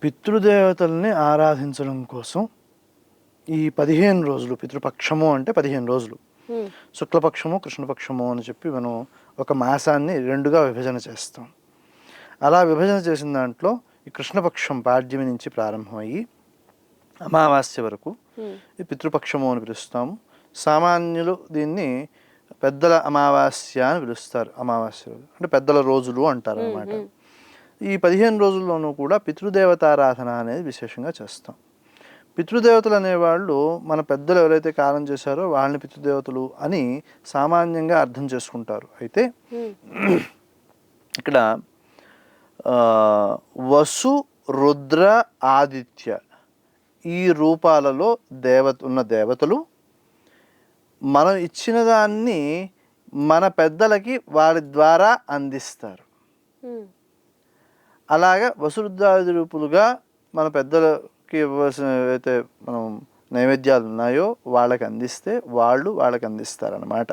పితృదేవతల్ని ఆరాధించడం కోసం ఈ 15 రోజులు, పితృపక్షము అంటే 15 రోజులు, శుక్లపక్షము కృష్ణపక్షము అని చెప్పి మనం ఒక మాసాన్ని రెండుగా విభజన చేస్తాం. అలా విభజన చేసిన దాంట్లో ఈ కృష్ణపక్షం పాడ్యమి నుంచి ప్రారంభమయ్యి అమావాస్య వరకు ఈ పితృపక్షము అని పిలుస్తాము. సామాన్యులు దీన్ని పెద్దల అమావాస్య అని పిలుస్తారు. అమావాస్య రోజు అంటే పెద్దల రోజులు అంటారు అన్నమాట. ఈ 15 రోజుల్లోనూ కూడా పితృదేవతారాధన అనేది విశేషంగా చేస్తాం. పితృదేవతలు అనేవాళ్ళు మన పెద్దలు ఎవరైతే కాలం చేశారో వాళ్ళని పితృదేవతలు అని సామాన్యంగా అర్థం చేసుకుంటారు. అయితే ఇక్కడ వసు, రుద్ర, ఆదిత్య ఈ రూపాలలో ఉన్న దేవతలు మనం ఇచ్చిన దాన్ని మన పెద్దలకి వారి ద్వారా అందిస్తారు. అలాగా వసురుద్రాది రూపులుగా మన పెద్దలకి ఇవ్వాల్సిన ఏవైతే మనం నైవేద్యాలు ఉన్నాయో వాళ్ళకి అందిస్తే వాళ్ళు వాళ్ళకి అందిస్తారన్నమాట.